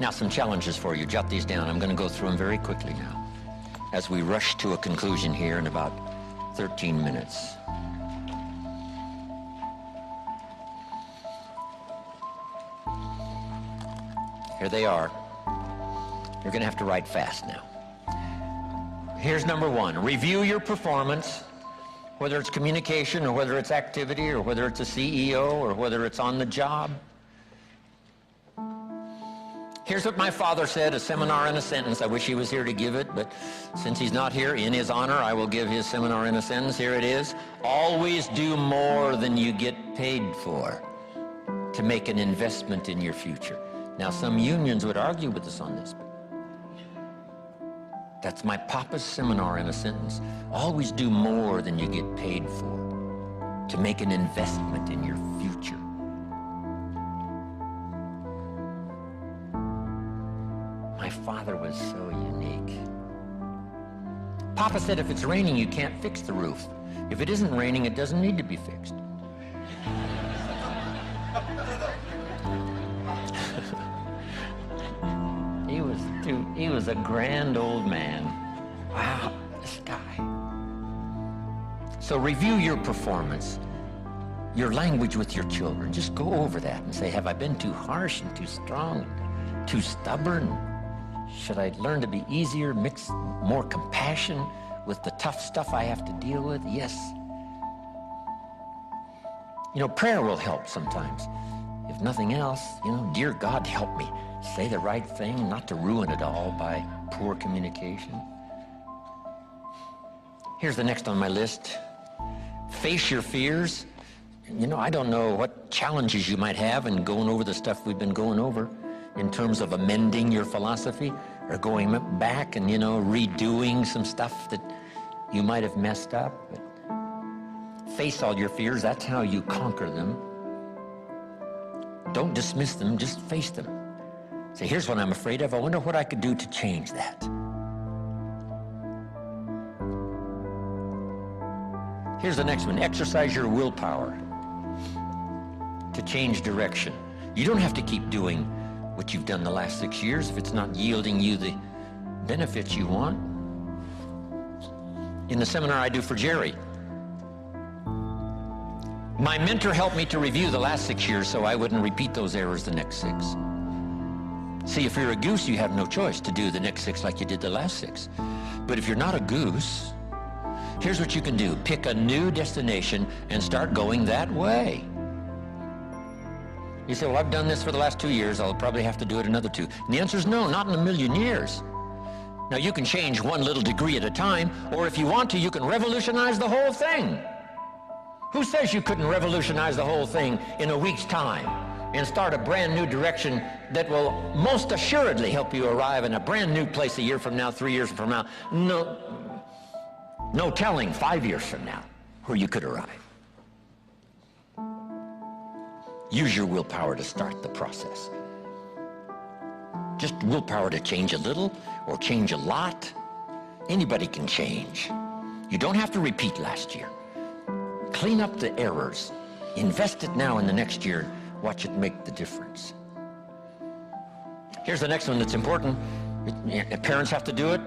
Now, some challenges for you. Jot these down. I'm going to go through them very quickly now as we rush to a conclusion here in about 13 minutes. Here they are. You're going to have to write fast now. Here's number one. Review your performance, whether it's communication or whether it's activity or whether it's a CEO or whether it's on the job. Here's what my father said, a seminar in a sentence. I wish he was here to give it, but since he's not here, in his honor, I will give his seminar in a sentence. Here it is. Always do more than you get paid for to make an investment in your future. Now, some unions would argue with us on this, but that's my papa's seminar in a sentence. Always do more than you get paid for to make an investment in your future. My father was so unique. Papa said if it's raining, you can't fix the roof. If it isn't raining, it doesn't need to be fixed. He was a grand old man. Wow, this guy. So review your performance, your language with your children. Just go over that and say, have I been too harsh and too strong, too stubborn? Should I learn to be easier, mix more compassion with the tough stuff I have to deal with? Yes. You know, prayer will help sometimes. If nothing else, you know, dear God, help me say the right thing, not to ruin it all by poor communication. Here's the next on my list. Face your fears. You know, I don't know what challenges you might have in going over the stuff we've been going over in terms of amending your philosophy or going back and, you know, redoing some stuff that you might have messed up. But face all your fears. That's how you conquer them. Don't dismiss them, just face them. Say, here's what I'm afraid of. I wonder what I could do to change that. Here's the next one. Exercise your willpower to change direction. You don't have to keep doing what you've done the last 6 years if it's not yielding you the benefits you want. In the seminar I do for Jerry, my mentor helped me to review the last 6 years so I wouldn't repeat those errors the next 6. See, if you're a goose, you have no choice to do the next 6 like you did the last 6. But if you're not a goose, here's what you can do. Pick a new destination and start going that way. You say, well, I've done this for the last 2 years. I'll probably have to do it another 2. And the answer is no, not in a million years. Now, you can change one little degree at a time, or if you want to, you can revolutionize the whole thing. Who says you couldn't revolutionize the whole thing in a week's time and start a brand new direction that will most assuredly help you arrive in a brand new place a year from now, 3 years from now? No telling 5 years from now where you could arrive. Use your willpower to start the process. Just willpower to change a little or change a lot. Anybody can change. You don't have to repeat last year. Clean up the errors. Invest it now in the next year. Watch it make the difference. Here's the next one that's important. Parents have to do it.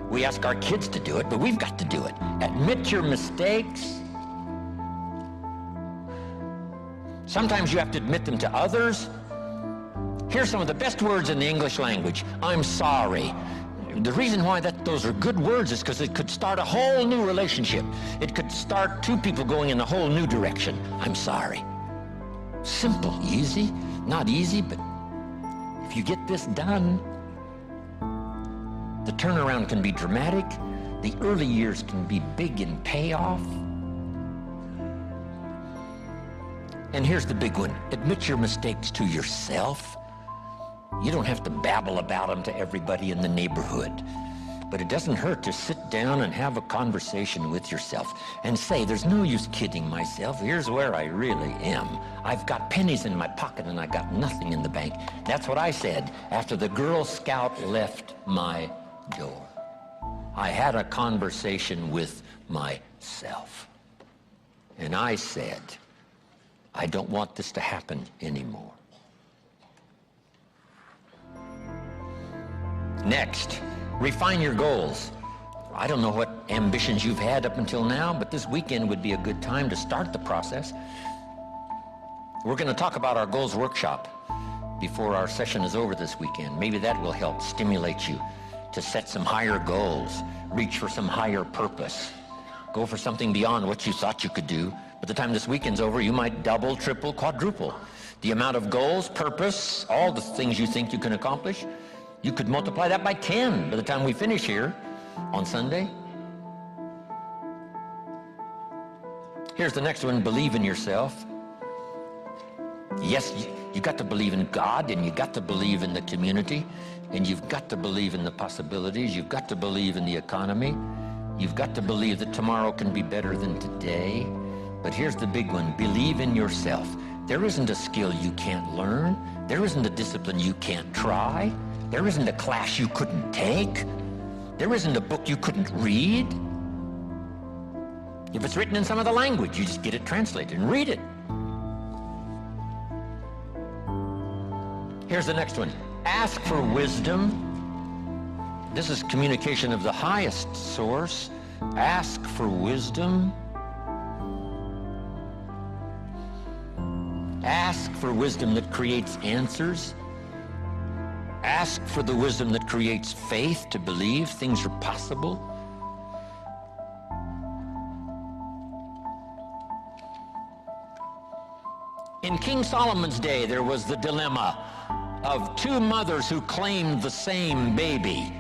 We ask our kids to do it, but we've got to do it. Admit your mistakes. Sometimes you have to admit them to others. Here's some of the best words in the English language. I'm sorry. The reason why those are good words is because it could start a whole new relationship. It could start 2 people going in a whole new direction. I'm sorry. Simple, easy, not easy, but if you get this done, the turnaround can be dramatic. The early years can be big in payoff. And here's the big one. Admit your mistakes to yourself. You don't have to babble about them to everybody in the neighborhood. But it doesn't hurt to sit down and have a conversation with yourself and say, there's no use kidding myself. Here's where I really am. I've got pennies in my pocket and I got nothing in the bank. That's what I said after the Girl Scout left my door. I had a conversation with myself. And I said, I don't want this to happen anymore. Next, refine your goals. I don't know what ambitions you've had up until now, but this weekend would be a good time to start the process. We're going to talk about our goals workshop before our session is over this weekend. Maybe that will help stimulate you to set some higher goals, reach for some higher purpose, go for something beyond what you thought you could do. By the time this weekend's over, you might double, triple, quadruple the amount of goals, purpose, all the things you think you can accomplish. You could multiply that by 10 by the time we finish here on Sunday. Here's the next one, believe in yourself. Yes, you got to believe in God, and you got to believe in the community, and you've got to believe in the possibilities. You've got to believe in the economy. You've got to believe that tomorrow can be better than today. But here's the big one, believe in yourself. There isn't a skill you can't learn. There isn't a discipline you can't try. There isn't a class you couldn't take. There isn't a book you couldn't read. If it's written in some other language, you just get it translated and read it. Here's the next one. Ask for wisdom. This is communication of the highest source. Ask for wisdom. Ask for wisdom that creates answers. Ask for the wisdom that creates faith to believe things are possible. In King Solomon's day, there was the dilemma of two mothers who claimed the same baby.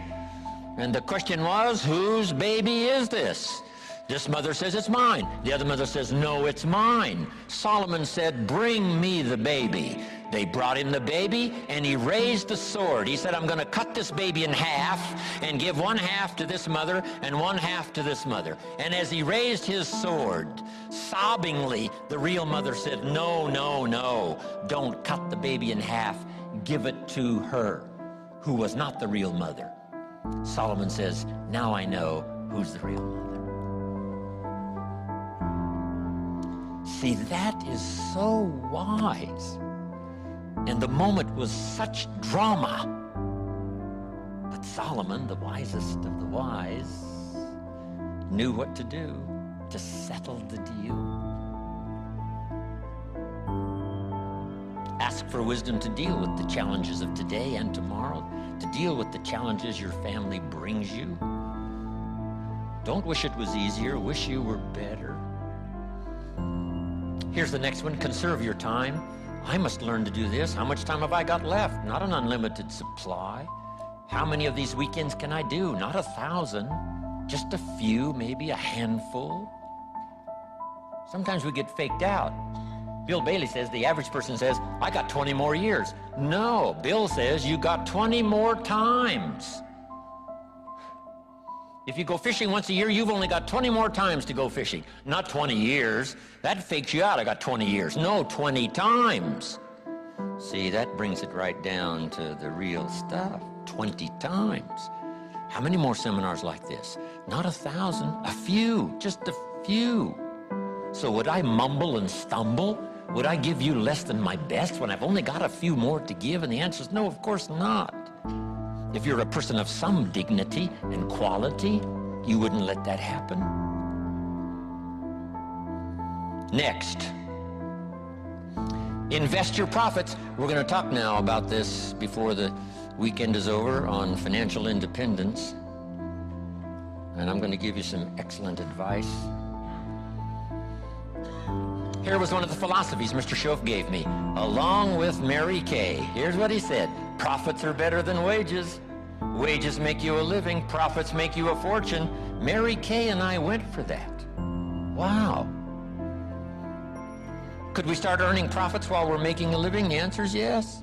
And the question was, whose baby is this? This mother says, it's mine. The other mother says, no, it's mine. Solomon said, bring me the baby. They brought him the baby, and he raised the sword. He said, I'm going to cut this baby in half and give one half to this mother and one half to this mother. And as he raised his sword, sobbingly, the real mother said, no, no, no, don't cut the baby in half. Give it to her, who was not the real mother. Solomon says, now I know who's the real mother. See, that is so wise. And the moment was such drama. But Solomon, the wisest of the wise, knew what to do to settle the deal. Ask for wisdom to deal with the challenges of today and tomorrow, to deal with the challenges your family brings you. Don't wish it was easier, wish you were better. Here's the next one, conserve your time. I must learn to do this. How much time have I got left? Not an unlimited supply. How many of these weekends can I do? Not 1,000, just a few, maybe a handful. Sometimes we get faked out. Bill Bailey says, the average person says, I got 20 more years. No, Bill says you got 20 more times. If you go fishing once a year, you've only got 20 more times to go fishing. Not 20 years. That fakes you out. I got 20 years. No, 20 times. See, that brings it right down to the real stuff. 20 times. How many more seminars like this? Not 1,000, a few, just a few. So would I mumble and stumble? Would I give you less than my best when I've only got a few more to give? And the answer is no, of course not. If you're a person of some dignity and quality, you wouldn't let that happen. Next, invest your profits. We're going to talk now about this before the weekend is over on financial independence. And I'm going to give you some excellent advice. Here was one of the philosophies Mr. Schoaf gave me, along with Mary Kay. Here's what he said. Profits are better than wages. Wages make you a living. Profits make you a fortune. Mary Kay and I went for that. Wow. Could we start earning profits while we're making a living? The answer is yes.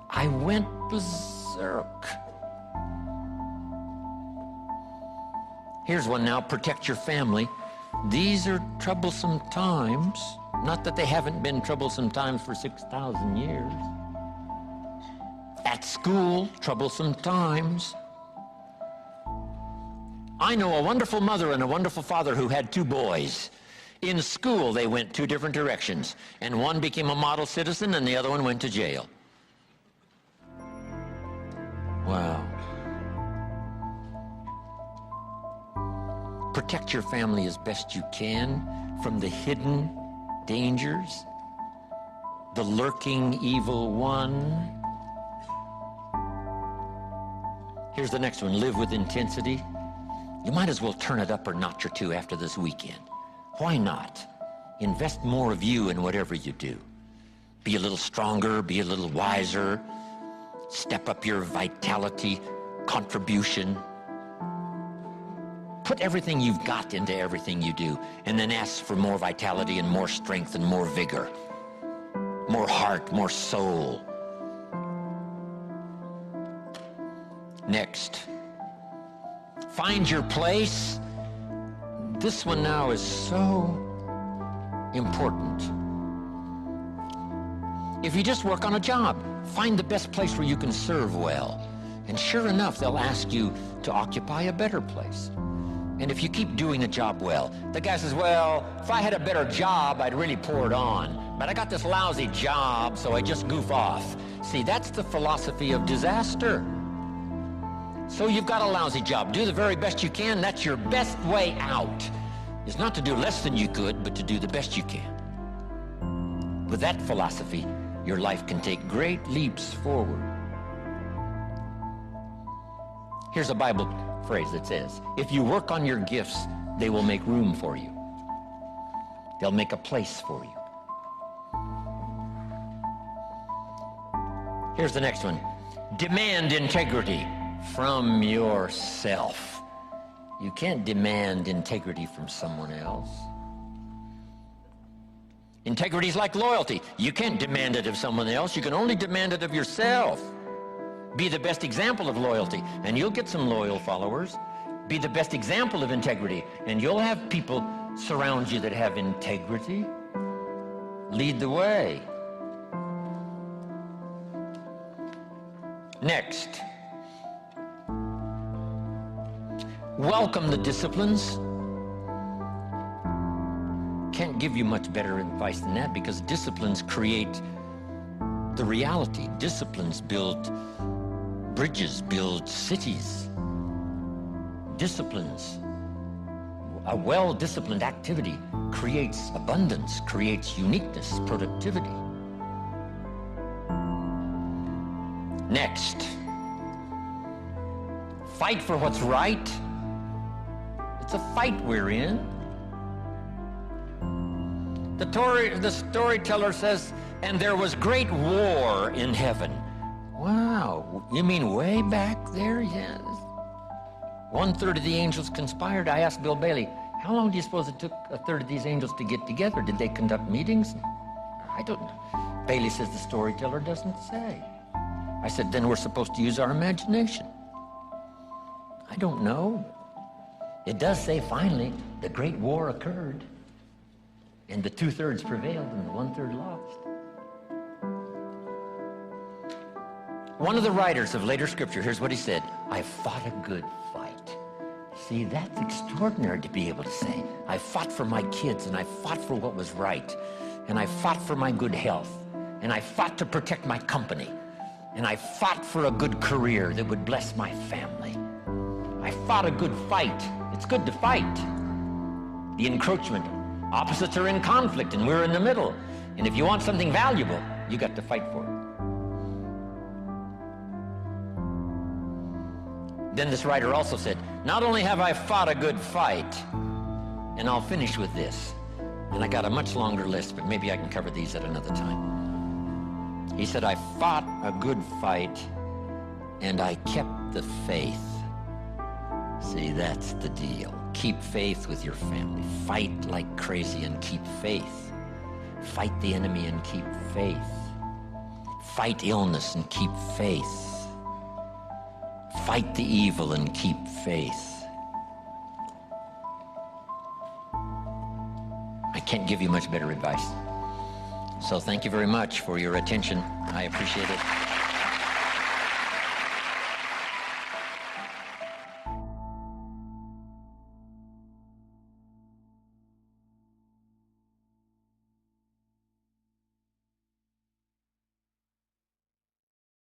I went berserk. Here's one now. Protect your family. These are troublesome times. Not that they haven't been troublesome times for 6,000 years. At school, troublesome times. I know a wonderful mother and a wonderful father who had two boys. In school, they went two different directions, and one became a model citizen and the other one went to jail. Wow. Protect your family as best you can from the hidden dangers, the lurking evil one. Here's the next one. Live with intensity. You might as well turn it up a notch or two after this weekend. Why not? Invest more of you in whatever you do. Be a little stronger, be a little wiser. Step up your vitality, contribution. Put everything you've got into everything you do, and then ask for more vitality and more strength and more vigor, more heart, more soul. Next, find your place. This one now is so important. If you just work on a job, find the best place where you can serve well. And sure enough, they'll ask you to occupy a better place. And if you keep doing the job well, the guy says, well, if I had a better job, I'd really pour it on. But I got this lousy job, so I just goof off. See, that's the philosophy of disaster. So you've got a lousy job. Do the very best you can. That's your best way out. Is not to do less than you could, but to do the best you can. With that philosophy, your life can take great leaps forward. Here's a Bible phrase that says, if you work on your gifts, they will make room for you. They'll make a place for you. Here's the next one. Demand integrity from yourself. You can't demand integrity from someone else. Integrity is like loyalty. You can't demand it of someone else. You can only demand it of yourself. Be the best example of loyalty, and you'll get some loyal followers. Be the best example of integrity, and you'll have people surround you that have integrity. Lead the way. Next, welcome the disciplines. Can't give you much better advice than that, because disciplines create the reality. Disciplines build bridges, build cities. Disciplines, a well-disciplined activity creates abundance, creates uniqueness, productivity. Next, fight for what's right. It's a fight we're in. The storyteller says, and there was great war in heaven. Wow, you mean way back there? Yes. 1/3 of the angels conspired. I asked Bill Bailey, how long do you suppose it took 1/3 of these angels to get together? Did they conduct meetings? I don't know. Bailey says the storyteller doesn't say. I said, then we're supposed to use our imagination. I don't know. It does say finally the great war occurred, and the 2/3 prevailed and the 1/3 lost. One of the writers of later scripture, here's what he said: I fought a good fight. See, that's extraordinary to be able to say. I fought for my kids, and I fought for what was right, and I fought for my good health, and I fought to protect my company, and I fought for a good career that would bless my family. I fought a good fight. It's good to fight. The encroachment. Opposites are in conflict, and we're in the middle. And if you want something valuable, you got to fight for it. Then this writer also said, not only have I fought a good fight, and I'll finish with this, and I got a much longer list, but maybe I can cover these at another time. He said, I fought a good fight, and I kept the faith. See, that's the deal. Keep faith with your family. Fight like crazy and keep faith. Fight the enemy and keep faith. Fight illness and keep faith. Fight the evil and keep faith. I can't give you much better advice. So thank you very much for your attention. I appreciate it.